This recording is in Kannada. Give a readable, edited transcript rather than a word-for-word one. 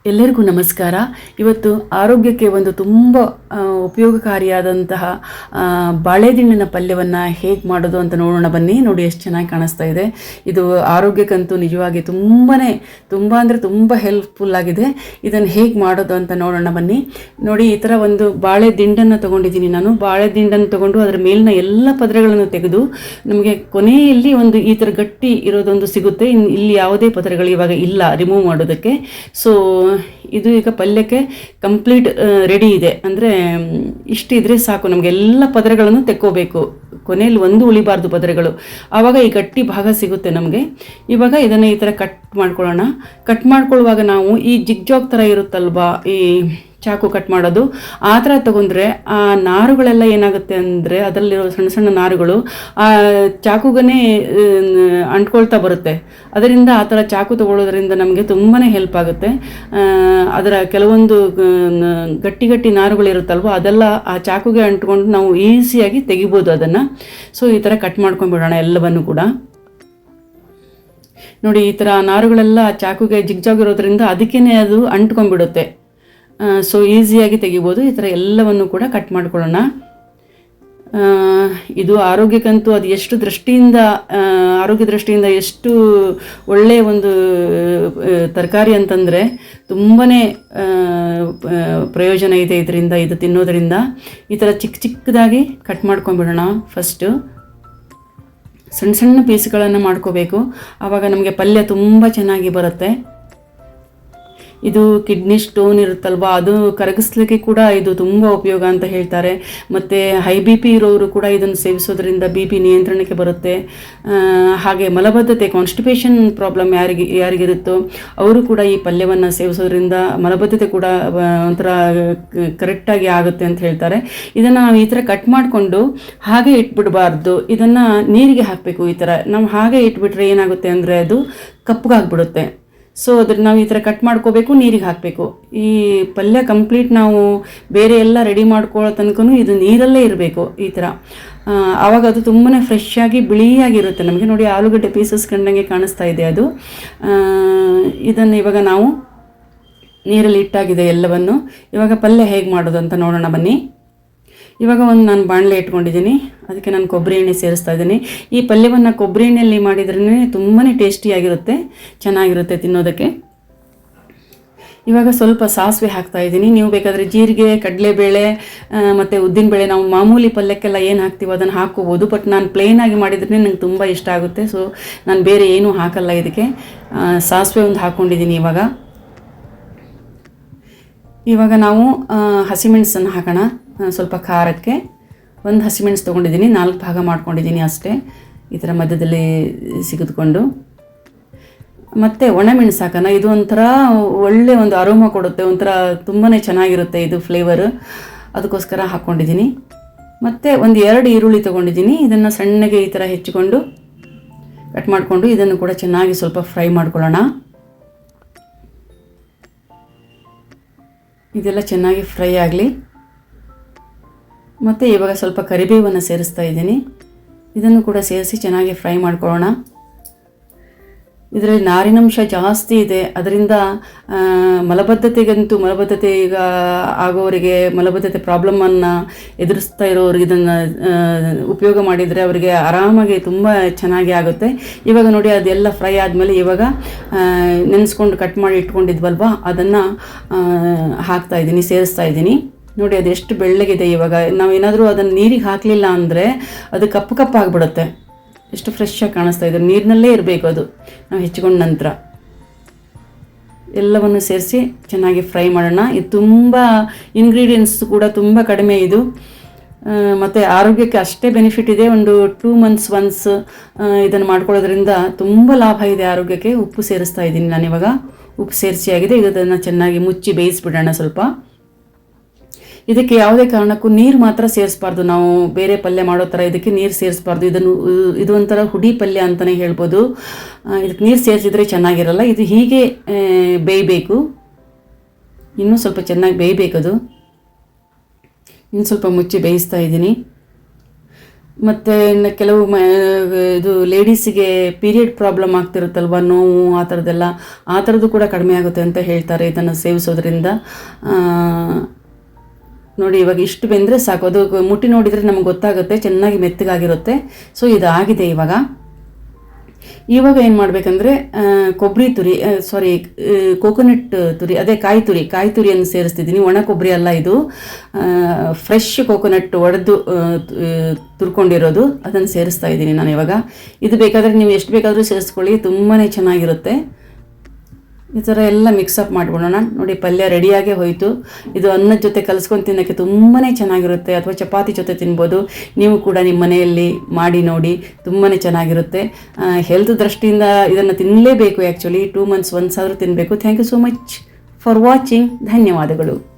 ಎಲ್ಲರಿಗೂ ನಮಸ್ಕಾರ. ಇವತ್ತು ಆರೋಗ್ಯಕ್ಕೆ ಒಂದು ತುಂಬ ಉಪಯೋಗಕಾರಿಯಾದಂತಹ ಬಾಳೆದಿಂಡಿನ ಪಲ್ಯವನ್ನು ಹೇಗೆ ಮಾಡೋದು ಅಂತ ನೋಡೋಣ ಬನ್ನಿ. ನೋಡಿ ಎಷ್ಟು ಚೆನ್ನಾಗಿ ಕಾಣಿಸ್ತಾ ಇದೆ. ಇದು ಆರೋಗ್ಯಕ್ಕಂತೂ ನಿಜವಾಗಿ ತುಂಬ ಅಂದರೆ ತುಂಬ ಹೆಲ್ಪ್ಫುಲ್ ಆಗಿದೆ. ಇದನ್ನು ಹೇಗೆ ಮಾಡೋದು ಅಂತ ನೋಡೋಣ ಬನ್ನಿ. ನೋಡಿ, ಈ ಥರ ಒಂದು ಬಾಳೆ ದಿಂಡನ್ನು ತೊಗೊಂಡಿದ್ದೀನಿ ನಾನು. ಬಾಳೆ ದಿಂಡನ್ನು ತೊಗೊಂಡು ಅದರ ಮೇಲಿನ ಎಲ್ಲ ಪದರಗಳನ್ನು ತೆಗೆದು ನಮಗೆ ಕೊನೆಯಲ್ಲಿ ಒಂದು ಈ ಥರ ಗಟ್ಟಿ ಇರೋದೊಂದು ಸಿಗುತ್ತೆ. ಇಲ್ಲಿ ಯಾವುದೇ ಪದರಗಳು ಇವಾಗ ಇಲ್ಲ ರಿಮೂವ್ ಮಾಡೋದಕ್ಕೆ. ಸೊ ಇದು ಈಗ ಪಲ್ಯಕ್ಕೆ ಕಂಪ್ಲೀಟ್ ರೆಡಿ ಇದೆ. ಅಂದರೆ ಇಷ್ಟಿದ್ರೆ ಸಾಕು, ನಮಗೆ ಎಲ್ಲ ಪದರಗಳನ್ನು ತೆಕ್ಕೋಬೇಕು. ಕೊನೆಯಲ್ಲಿ ಒಂದು ಉಳಿಬಾರ್ದು ಪದರಗಳು. ಆವಾಗ ಈ ಗಟ್ಟಿ ಭಾಗ ಸಿಗುತ್ತೆ ನಮಗೆ. ಇವಾಗ ಇದನ್ನು ಈ ಥರ ಕಟ್ ಮಾಡ್ಕೊಳ್ಳೋಣ. ಕಟ್ ಮಾಡ್ಕೊಳ್ಳುವಾಗ ನಾವು ಈ ಜಿಗ್ಜಾಗ್ ಥರ ಇರುತ್ತಲ್ವಾ, ಈ ಚಾಕು ಕಟ್ ಮಾಡೋದು, ಆ ಥರ ತೊಗೊಂಡ್ರೆ ಆ ನಾರುಗಳೆಲ್ಲ ಏನಾಗುತ್ತೆ ಅಂದರೆ ಅದರಲ್ಲಿರೋ ಸಣ್ಣ ಸಣ್ಣ ನಾರುಗಳು ಆ ಚಾಕುಗನೇ ಅಂಟ್ಕೊಳ್ತಾ ಬರುತ್ತೆ. ಅದರಿಂದ ಆ ಥರ ಚಾಕು ತೊಗೊಳ್ಳೋದ್ರಿಂದ ನಮಗೆ ತುಂಬಾ ಹೆಲ್ಪ್ ಆಗುತ್ತೆ. ಅದರ ಕೆಲವೊಂದು ಗಟ್ಟಿ ನಾರುಗಳಿರುತ್ತಲ್ವ, ಅದೆಲ್ಲ ಆ ಚಾಕುಗೆ ಅಂಟ್ಕೊಂಡು ನಾವು ಈಸಿಯಾಗಿ ತೆಗಿಬೋದು ಅದನ್ನು. ಸೊ ಈ ಥರ ಕಟ್ ಮಾಡ್ಕೊಂಡ್ಬಿಡೋಣ ಎಲ್ಲವನ್ನು ಕೂಡ. ನೋಡಿ, ಈ ಥರ ನಾರುಗಳೆಲ್ಲ ಚಾಕುಗೆ ಜಿಗ್ಜಾಗ್ ಇರೋದ್ರಿಂದ ಅದಕ್ಕೇ ಅದು ಅಂಟ್ಕೊಂಡ್ಬಿಡುತ್ತೆ. ಸೊ ಈಸಿಯಾಗಿ ತೆಗಿಬೋದು. ಈ ಥರ ಎಲ್ಲವನ್ನು ಕೂಡ ಕಟ್ ಮಾಡ್ಕೊಳ್ಳೋಣ. ಇದು ಆರೋಗ್ಯಕ್ಕಂತೂ ಅದು ಎಷ್ಟು ಆರೋಗ್ಯ ದೃಷ್ಟಿಯಿಂದ ಎಷ್ಟು ಒಳ್ಳೆಯ ಒಂದು ತರಕಾರಿ ಅಂತಂದರೆ ತುಂಬಾ ಪ್ರಯೋಜನ ಇದೆ ಇದರಿಂದ. ಇದು ತಿನ್ನೋದರಿಂದ ಈ ಥರ ಚಿಕ್ಕದಾಗಿ ಕಟ್ ಮಾಡ್ಕೊಂಡ್ಬಿಡೋಣ. ಫಸ್ಟು ಸಣ್ಣ ಪೀಸ್ಗಳನ್ನು ಮಾಡ್ಕೋಬೇಕು. ಆವಾಗ ನಮಗೆ ಪಲ್ಯ ತುಂಬ ಚೆನ್ನಾಗಿ ಬರುತ್ತೆ. ಇದು ಕಿಡ್ನಿ ಸ್ಟೋನ್ ಇರುತ್ತಲ್ವ, ಅದು ಕರಗಿಸ್ಲಿಕ್ಕೆ ಕೂಡ ಇದು ತುಂಬ ಉಪಯೋಗ ಅಂತ ಹೇಳ್ತಾರೆ. ಮತ್ತು ಹೈ ಬಿ ಪಿ ಇರೋರು ಕೂಡ ಇದನ್ನು ಸೇವಿಸೋದ್ರಿಂದ ಬಿ ಪಿ ನಿಯಂತ್ರಣಕ್ಕೆ ಬರುತ್ತೆ. ಹಾಗೆ ಮಲಬದ್ಧತೆ, ಕಾನ್ಸ್ಟಿಪೇಷನ್ ಪ್ರಾಬ್ಲಮ್ ಯಾರಿಗಿರುತ್ತೋ ಅವರು ಕೂಡ ಈ ಪಲ್ಯವನ್ನು ಸೇವಿಸೋದ್ರಿಂದ ಮಲಬದ್ಧತೆ ಕೂಡ ಒಂಥರ ಕರೆಕ್ಟಾಗಿ ಆಗುತ್ತೆ ಅಂತ ಹೇಳ್ತಾರೆ. ಇದನ್ನು ನಾವು ಈ ಥರ ಕಟ್ ಮಾಡಿಕೊಂಡು ಹಾಗೆ ಇಟ್ಬಿಡಬಾರ್ದು. ಇದನ್ನು ನೀರಿಗೆ ಹಾಕಬೇಕು. ಈ ಥರ ನಾವು ಹಾಗೆ ಇಟ್ಬಿಟ್ರೆ ಏನಾಗುತ್ತೆ ಅಂದರೆ ಅದು ಕಪ್ಪಗಾಗ್ಬಿಡುತ್ತೆ. ಸೊ ಅದ್ರ ನಾವು ಈ ಥರ ಕಟ್ ಮಾಡ್ಕೋಬೇಕು, ನೀರಿಗೆ ಹಾಕಬೇಕು. ಈ ಪಲ್ಯ ಕಂಪ್ಲೀಟ್ ನಾವು ಬೇರೆ ಎಲ್ಲ ರೆಡಿ ಮಾಡ್ಕೊಳ್ಳೋ ತನಕ ಇದು ನೀರಲ್ಲೇ ಇರಬೇಕು ಈ ಥರ. ಆವಾಗ ಅದು ತುಂಬಾ ಫ್ರೆಶ್ ಆಗಿ ಬಿಳಿಯಾಗಿರುತ್ತೆ ನಮಗೆ. ನೋಡಿ, ಆಲೂಗಡ್ಡೆ ಪೀಸಸ್ ಕಂಡಂಗೆ ಕಾಣಿಸ್ತಾ ಇದೆ ಅದು. ಇದನ್ನು ಇವಾಗ ನಾವು ನೀರಲ್ಲಿ ಇಟ್ಟಾಗಿದೆ ಎಲ್ಲವನ್ನು. ಇವಾಗ ಪಲ್ಯ ಹೇಗೆ ಮಾಡೋದು ಅಂತ ನೋಡೋಣ ಬನ್ನಿ. ಇವಾಗ ನಾನು ಬಾಣಲೆ ಇಟ್ಕೊಂಡಿದ್ದೀನಿ. ಅದಕ್ಕೆ ನಾನು ಕೊಬ್ಬರಿ ಎಣ್ಣೆ ಸೇರಿಸ್ತಾ ಇದ್ದೀನಿ. ಈ ಪಲ್ಯವನ್ನು ಕೊಬ್ಬರಿ ಎಣ್ಣೆಯಲ್ಲಿ ಮಾಡಿದ್ರೇ ತುಂಬಾ ಟೇಸ್ಟಿಯಾಗಿರುತ್ತೆ, ಚೆನ್ನಾಗಿರುತ್ತೆ ತಿನ್ನೋದಕ್ಕೆ. ಇವಾಗ ಸ್ವಲ್ಪ ಸಾಸಿವೆ ಹಾಕ್ತಾ ಇದ್ದೀನಿ. ನೀವು ಬೇಕಾದರೆ ಜೀರಿಗೆ, ಕಡಲೆಬೇಳೆ ಮತ್ತು ಉದ್ದಿನಬೇಳೆ, ನಾವು ಮಾಮೂಲಿ ಪಲ್ಯಕ್ಕೆಲ್ಲ ಏನು ಹಾಕ್ತೀವೋ ಅದನ್ನು ಹಾಕ್ಕೋಬೋದು. ಬಟ್ ನಾನು ಪ್ಲೇನಾಗಿ ಮಾಡಿದ್ರೆ ನಂಗೆ ತುಂಬ ಇಷ್ಟ ಆಗುತ್ತೆ. ಸೊ ನಾನು ಬೇರೆ ಏನೂ ಹಾಕಲ್ಲ ಇದಕ್ಕೆ. ಸಾಸಿವೆ ಒಂದು ಹಾಕ್ಕೊಂಡಿದ್ದೀನಿ. ಇವಾಗ ನಾವು ಹಸಿಮೆಣಸನ್ನು ಹಾಕೋಣ. ಸ್ವಲ್ಪ ಖಾರಕ್ಕೆ ಒಂದು ಹಸಿಮೆಣಸು ತೊಗೊಂಡಿದ್ದೀನಿ, 4 ಭಾಗ ಮಾಡ್ಕೊಂಡಿದ್ದೀನಿ ಅಷ್ಟೇ, ಈ ಥರ ಮಧ್ಯದಲ್ಲಿ ಸಿಗಿದ್ಕೊಂಡು. ಮತ್ತು ಒಣಮೆಣಸು ಹಾಕೋಣ. ಇದು ಒಂಥರ ಒಳ್ಳೆ ಒಂದು ಅರೋಮಾ ಕೊಡುತ್ತೆ, ಒಂಥರ ತುಂಬಾ ಚೆನ್ನಾಗಿರುತ್ತೆ ಇದು ಫ್ಲೇವರು. ಅದಕ್ಕೋಸ್ಕರ ಹಾಕ್ಕೊಂಡಿದ್ದೀನಿ. ಮತ್ತು ಒಂದು 2 ಈರುಳ್ಳಿ ತೊಗೊಂಡಿದ್ದೀನಿ. ಇದನ್ನು ಸಣ್ಣಗೆ ಈ ಥರ ಹೆಚ್ಚಿಕೊಂಡು ಕಟ್ ಮಾಡಿಕೊಂಡು ಇದನ್ನು ಕೂಡ ಚೆನ್ನಾಗಿ ಸ್ವಲ್ಪ ಫ್ರೈ ಮಾಡ್ಕೊಳ್ಳೋಣ. ಇದೆಲ್ಲ ಚೆನ್ನಾಗಿ ಫ್ರೈ ಆಗಲಿ. ಮತ್ತು ಇವಾಗ ಸ್ವಲ್ಪ ಕರಿಬೇವನ್ನು ಸೇರಿಸ್ತಾ ಇದ್ದೀನಿ. ಇದನ್ನು ಕೂಡ ಸೇರಿಸಿ ಚೆನ್ನಾಗಿ ಫ್ರೈ ಮಾಡ್ಕೊಳ್ಳೋಣ. ಇದರಲ್ಲಿ ನಾರಿನಂಶ ಜಾಸ್ತಿ ಇದೆ. ಅದರಿಂದ ಮಲಬದ್ಧತೆ ಈಗ ಆಗೋರಿಗೆ, ಮಲಬದ್ಧತೆ ಪ್ರಾಬ್ಲಮ್ಮನ್ನು ಎದುರಿಸ್ತಾ ಇರೋರಿಗೆ ಇದನ್ನು ಉಪಯೋಗ ಮಾಡಿದರೆ ಅವರಿಗೆ ಆರಾಮಾಗಿ ತುಂಬ ಚೆನ್ನಾಗಿ ಆಗುತ್ತೆ. ಇವಾಗ ನೋಡಿ, ಅದೆಲ್ಲ ಫ್ರೈ ಆದಮೇಲೆ ಇವಾಗ ನೆನೆಸ್ಕೊಂಡು ಕಟ್ ಮಾಡಿ ಇಟ್ಕೊಂಡಿದ್ವಲ್ವ, ಅದನ್ನು ಸೇರಿಸ್ತಾ ಇದ್ದೀನಿ. ನೋಡಿ, ಅದೆಷ್ಟು ಬೆಳ್ಳಗಿದೆ. ಇವಾಗ ನಾವೇನಾದರೂ ಅದನ್ನು ನೀರಿಗೆ ಹಾಕಲಿಲ್ಲ ಅಂದರೆ ಅದು ಕಪ್ಪಾಗಿಬಿಡುತ್ತೆ. ಎಷ್ಟು ಫ್ರೆಶ್ಶಾಗಿ ಕಾಣಿಸ್ತಾ ಇದೆ. ನೀರಿನಲ್ಲೇ ಇರಬೇಕು ಅದು ನಾವು ಹೆಚ್ಚಿಕೊಂಡ ನಂತರ. ಎಲ್ಲವನ್ನು ಸೇರಿಸಿ ಚೆನ್ನಾಗಿ ಫ್ರೈ ಮಾಡೋಣ. ಇದು ತುಂಬ ಇಂಗ್ರೀಡಿಯೆಂಟ್ಸ್ ಕೂಡ ತುಂಬ ಕಡಿಮೆ ಇದು. ಮತ್ತು ಆರೋಗ್ಯಕ್ಕೆ ಅಷ್ಟೇ ಬೆನಿಫಿಟ್ ಇದೆ. ಒಂದು 2 months ಒನ್ಸ್ ಇದನ್ನು ಮಾಡ್ಕೊಳ್ಳೋದ್ರಿಂದ ತುಂಬ ಲಾಭ ಇದೆ ಆರೋಗ್ಯಕ್ಕೆ. ಉಪ್ಪು ಸೇರಿಸ್ತಾ ಇದ್ದೀನಿ ನಾನಿವಾಗ. ಉಪ್ಪು ಸೇರಿಸಿ ಆಗಿದೆ. ಇದನ್ನು ಚೆನ್ನಾಗಿ ಮುಚ್ಚಿ ಬೇಯಿಸ್ಬಿಡೋಣ ಸ್ವಲ್ಪ. ಇದಕ್ಕೆ ಯಾವುದೇ ಕಾರಣಕ್ಕೂ ನೀರು ಮಾತ್ರ ಸೇರಿಸಬಾರ್ದು. ನಾವು ಬೇರೆ ಪಲ್ಯ ಮಾಡೋ ಥರ ಇದಕ್ಕೆ ನೀರು ಸೇರಿಸಬಾರ್ದು. ಇದು ಒಂಥರ ಹುಡಿ ಪಲ್ಯ ಅಂತಲೇ ಹೇಳ್ಬೋದು. ಇದಕ್ಕೆ ನೀರು ಸೇರಿಸಿದ್ರೆ ಚೆನ್ನಾಗಿರಲ್ಲ. ಇದು ಹೀಗೆ ಬೇಯಬೇಕು. ಇನ್ನೂ ಸ್ವಲ್ಪ ಚೆನ್ನಾಗಿ ಬೇಯಬೇಕದು. ಇನ್ನು ಸ್ವಲ್ಪ ಮುಚ್ಚಿ ಬೇಯಿಸ್ತಾ ಇದ್ದೀನಿ. ಮತ್ತು ಇನ್ನು ಕೆಲವು ಇದು ಲೇಡೀಸಿಗೆ ಪೀರಿಯಡ್ ಪ್ರಾಬ್ಲಮ್ ಆಗ್ತಿರುತ್ತಲ್ವ, ನೋವು ಆ ಥರದ್ದು ಕೂಡ ಕಡಿಮೆ ಆಗುತ್ತೆ ಅಂತ ಹೇಳ್ತಾರೆ ಇದನ್ನು ಸೇವಿಸೋದ್ರಿಂದ. ನೋಡಿ ಇವಾಗ ಇಷ್ಟು ಬೆಂದರೆ ಸಾಕು, ಅದು ಮುಟ್ಟಿ ನೋಡಿದರೆ ನಮಗೆ ಗೊತ್ತಾಗುತ್ತೆ ಚೆನ್ನಾಗಿ ಮೆತ್ತಗಾಗಿರುತ್ತೆ. ಸೊ ಇದಾಗಿದೆ. ಇವಾಗ ಏನು ಮಾಡಬೇಕಂದ್ರೆ ಕೊಬ್ಬರಿ ತುರಿ, ಕೋಕೋನಟ್ ತುರಿ, ಅದೇ ಕಾಯಿ ತುರಿಯನ್ನು ಸೇರಿಸ್ತಿದ್ದೀನಿ. ಒಣ ಕೊಬ್ಬರಿ ಅಲ್ಲ, ಇದು ಫ್ರೆಶ್ ಕೋಕೋನಟ್ ಒಡೆದು ತುರ್ಕೊಂಡಿರೋದು, ಅದನ್ನು ಸೇರಿಸ್ತಾ ಇದ್ದೀನಿ ನಾನು ಇವಾಗ. ಇದು ಬೇಕಾದರೆ ನೀವು ಎಷ್ಟು ಬೇಕಾದರೂ ಸೇರಿಸ್ಕೊಳ್ಳಿ, ತುಂಬಾ ಚೆನ್ನಾಗಿರುತ್ತೆ. ಈ ಥರ ಎಲ್ಲ ಮಿಕ್ಸಪ್ ಮಾಡಿಬಿಡೋಣ. ನೋಡಿ ಪಲ್ಯ ರೆಡಿಯಾಗೇ ಹೋಯಿತು. ಇದು ಅನ್ನದ ಜೊತೆ ಕಲಿಸ್ಕೊಂಡು ತಿನ್ನೋಕ್ಕೆ ತುಂಬಾ ಚೆನ್ನಾಗಿರುತ್ತೆ, ಅಥವಾ ಚಪಾತಿ ಜೊತೆ ತಿನ್ಬೋದು. ನೀವು ಕೂಡ ನಿಮ್ಮ ಮನೆಯಲ್ಲಿ ಮಾಡಿ ನೋಡಿ, ತುಂಬಾ ಚೆನ್ನಾಗಿರುತ್ತೆ. ಹೆಲ್ತ್ ದೃಷ್ಟಿಯಿಂದ ಇದನ್ನು ತಿನ್ನಲೇಬೇಕು. ಆ್ಯಕ್ಚುಲಿ 2 months once ಆದರೂ ತಿನ್ನಬೇಕು. Thank you so much for watching. ಧನ್ಯವಾದಗಳು.